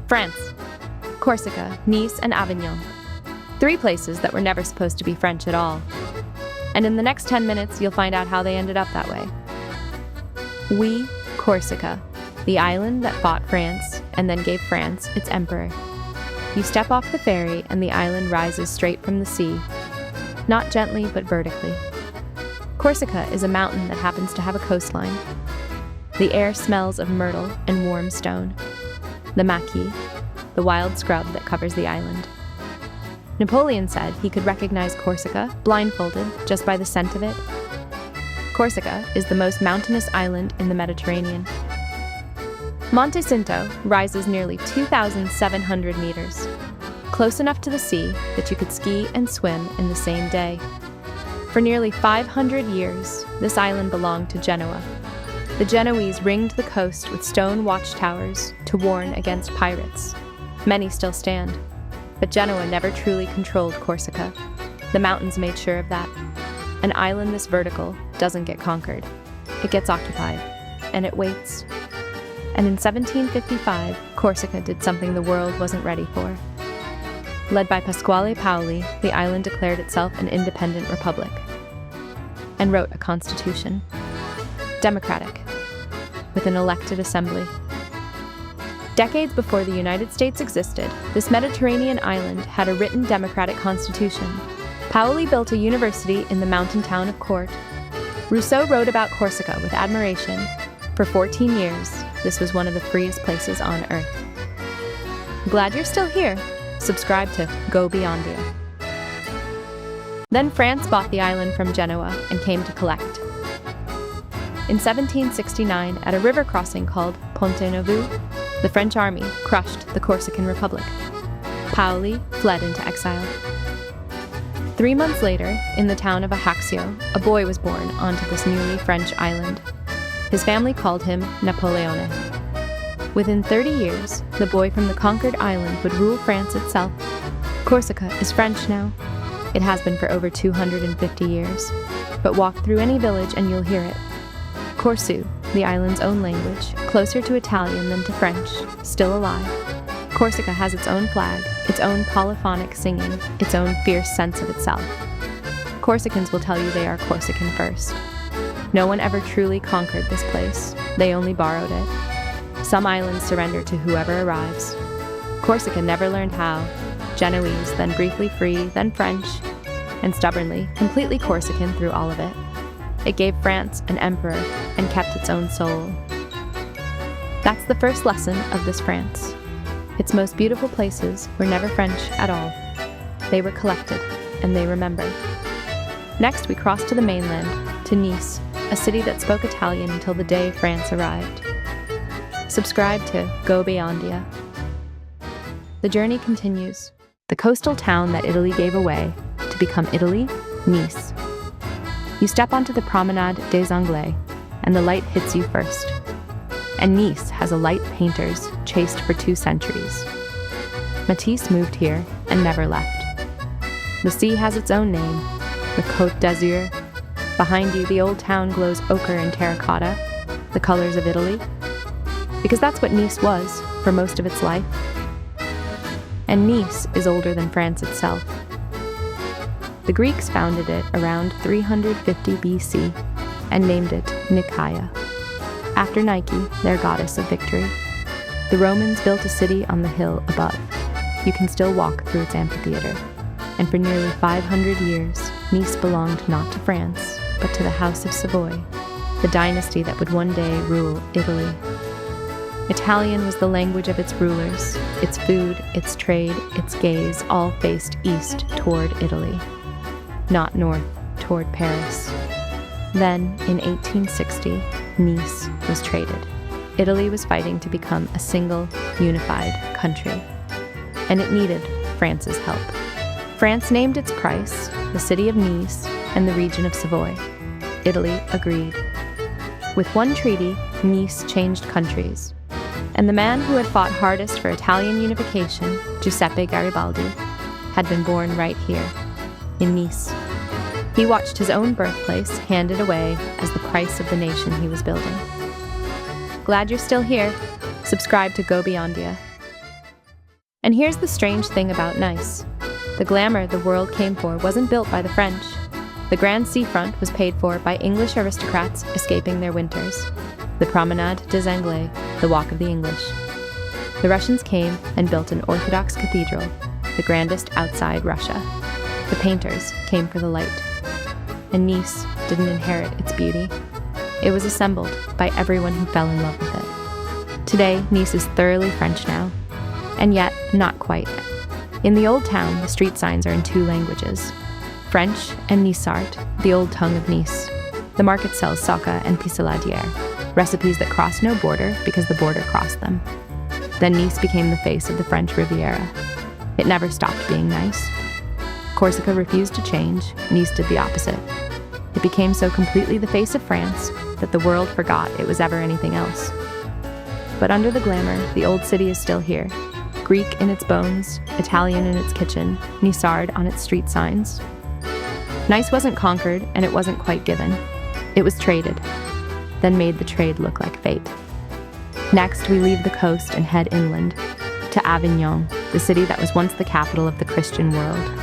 France, Corsica, Nice, and Avignon. 3 places that were never supposed to be French at all. And in the next 10 minutes, you'll find out how they ended up that way. Corsica, the island that fought France and then gave France its emperor. You step off the ferry and the island rises straight from the sea, not gently but vertically. Corsica is a mountain that happens to have a coastline. The air smells of myrtle and warm stone. The maquis, the wild scrub that covers the island. Napoleon said he could recognize Corsica, blindfolded, just by the scent of it. Corsica is the most mountainous island in the Mediterranean. Monte Cinto rises nearly 2,700 meters, close enough to the sea that you could ski and swim in the same day. For nearly 500 years, this island belonged to Genoa. The Genoese ringed the coast with stone watchtowers to warn against pirates. Many still stand, but Genoa never truly controlled Corsica. The mountains made sure of that. An island this vertical doesn't get conquered. It gets occupied, and it waits. And in 1755, Corsica did something the world wasn't ready for. Led by Pasquale Paoli, the island declared itself an independent republic and wrote a constitution. Democratic, with an elected assembly. Decades before the United States existed, this Mediterranean island had a written democratic constitution. Paoli built a university in the mountain town of Corte. Rousseau wrote about Corsica with admiration. For 14 years, this was one of the freest places on earth. Glad you're still here. Subscribe to GoBeyondia. Then France bought the island from Genoa and came to collect. In 1769, at a river crossing called Ponte Novo, the French army crushed the Corsican Republic. Paoli fled into exile. 3 months later, in the town of Ajaccio, a boy was born onto this newly French island. His family called him Napoleone. Within 30 years, the boy from the conquered island would rule France itself. Corsica is French now. It has been for over 250 years. But walk through any village and you'll hear it. Corsu, the island's own language, closer to Italian than to French, still alive. Corsica has its own flag, its own polyphonic singing, its own fierce sense of itself. Corsicans will tell you they are Corsican first. No one ever truly conquered this place. They only borrowed it. Some islands surrender to whoever arrives. Corsica never learned how. Genoese, then briefly free, then French, and stubbornly, completely Corsican through all of it. It gave France an emperor and kept its own soul. That's the first lesson of this France. Its most beautiful places were never French at all. They were collected, and they remember. Next, we crossed to the mainland, to Nice, a city that spoke Italian until the day France arrived. Subscribe to GoBeyondia. The journey continues. The coastal town that Italy gave away to become Italy, Nice. You step onto the Promenade des Anglais, and the light hits you first. And Nice has a light painter's chased for 2 centuries. Matisse moved here and never left. The sea has its own name, the Côte d'Azur. Behind you, the old town glows ochre and terracotta, the colors of Italy. Because that's what Nice was for most of its life. And Nice is older than France itself. The Greeks founded it around 350 BC and named it Nicaea, after Nike, their goddess of victory. The Romans built a city on the hill above. You can still walk through its amphitheater. And for nearly 500 years, Nice belonged not to France, but to the House of Savoy, the dynasty that would one day rule Italy. Italian was the language of its rulers. Its food, its trade, its gaze all faced east toward Italy, not north toward Paris. Then, in 1860, Nice was traded. Italy was fighting to become a single, unified country, and it needed France's help. France named its price, the city of Nice and the region of Savoy. Italy agreed. With one treaty, Nice changed countries, and the man who had fought hardest for Italian unification, Giuseppe Garibaldi, had been born right here, in Nice. He watched his own birthplace handed away as the price of the nation he was building. Glad you're still here. Subscribe to GoBeyondia. And here's the strange thing about Nice. The glamour the world came for wasn't built by the French. The grand seafront was paid for by English aristocrats escaping their winters. The Promenade des Anglais, the Walk of the English. The Russians came and built an Orthodox cathedral, the grandest outside Russia. The painters came for the light. And Nice didn't inherit its beauty. It was assembled by everyone who fell in love with it. Today, Nice is thoroughly French now, and yet not quite. In the old town, the street signs are in two languages, French and Nicart, the old tongue of Nice. The market sells soca and pissaladière, recipes that cross no border because the border crossed them. Then Nice became the face of the French Riviera. It never stopped being nice. Corsica refused to change, Nice did the opposite. It became so completely the face of France that the world forgot it was ever anything else. But under the glamour, the old city is still here. Greek in its bones, Italian in its kitchen, Nicard on its street signs. Nice wasn't conquered, and it wasn't quite given. It was traded, then made the trade look like fate. Next, we leave the coast and head inland to Avignon, the city that was once the capital of the Christian world.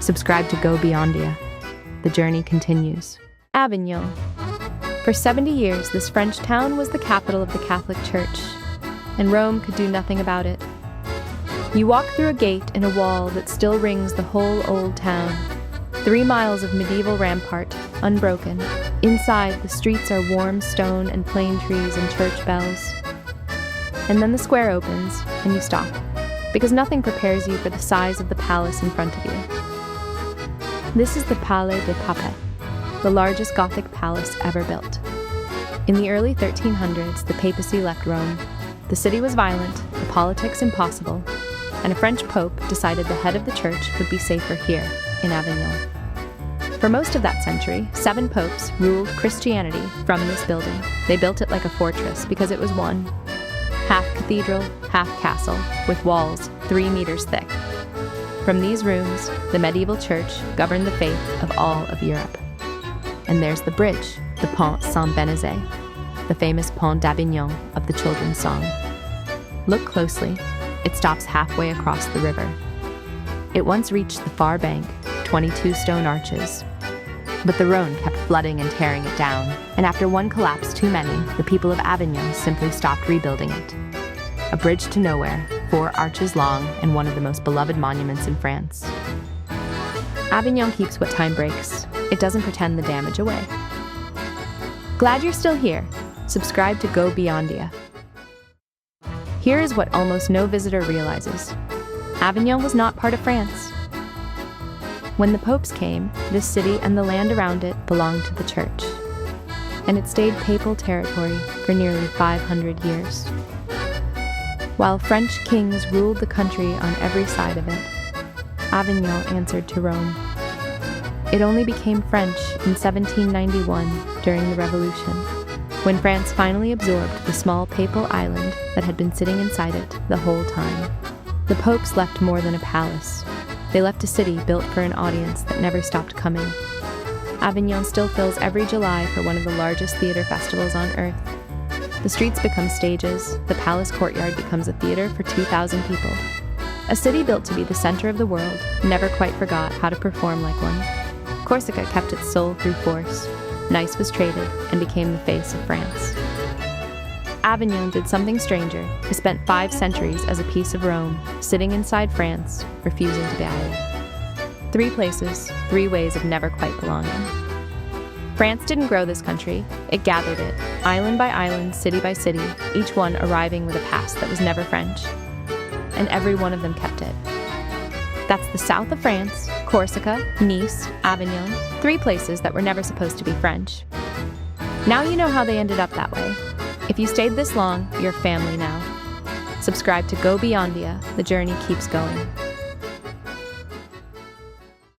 Subscribe to GoBeyondia. The journey continues. Avignon. For 70 years, this French town was the capital of the Catholic Church, and Rome could do nothing about it. You walk through a gate in a wall that still rings the whole old town. 3 miles of medieval rampart, unbroken. Inside, the streets are warm stone and plane trees and church bells. And then the square opens, and you stop, because nothing prepares you for the size of the palace in front of you. This is the Palais des Papal, the largest Gothic palace ever built. In the early 1300s, the papacy left Rome. The city was violent, the politics impossible, and a French pope decided the head of the church would be safer here, in Avignon. For most of that century, 7 popes ruled Christianity from this building. They built it like a fortress because it was one. Half cathedral, half castle, with walls 3 meters thick. From these rooms, the medieval church governed the faith of all of Europe. And there's the bridge, the Pont Saint-Benazet, the famous Pont d'Avignon of the children's song. Look closely. It stops halfway across the river. It once reached the far bank, 22 stone arches. But the Rhone kept flooding and tearing it down, and after one collapse too many, the people of Avignon simply stopped rebuilding it. A bridge to nowhere, 4 arches long, and one of the most beloved monuments in France. Avignon keeps what time breaks. It doesn't pretend the damage away. Glad you're still here. Subscribe to GoBeyondia. Here is what almost no visitor realizes. Avignon was not part of France. When the popes came, this city and the land around it belonged to the church, and it stayed papal territory for nearly 500 years. While French kings ruled the country on every side of it, Avignon answered to Rome. It only became French in 1791 during the Revolution, when France finally absorbed the small papal island that had been sitting inside it the whole time. The popes left more than a palace. They left a city built for an audience that never stopped coming. Avignon still fills every July for one of the largest theater festivals on earth. The streets become stages, the palace courtyard becomes a theater for 2,000 people. A city built to be the center of the world never quite forgot how to perform like one. Corsica kept its soul through force. Nice was traded and became the face of France. Avignon did something stranger. It spent 5 centuries as a piece of Rome, sitting inside France, refusing to bow. 3 places, 3 ways of never quite belonging. France didn't grow this country, it gathered it, island by island, city by city, each one arriving with a past that was never French. And every one of them kept it. That's the south of France, Corsica, Nice, Avignon, 3 places that were never supposed to be French. Now you know how they ended up that way. If you stayed this long, you're family now. Subscribe to GoBeyondia, the journey keeps going.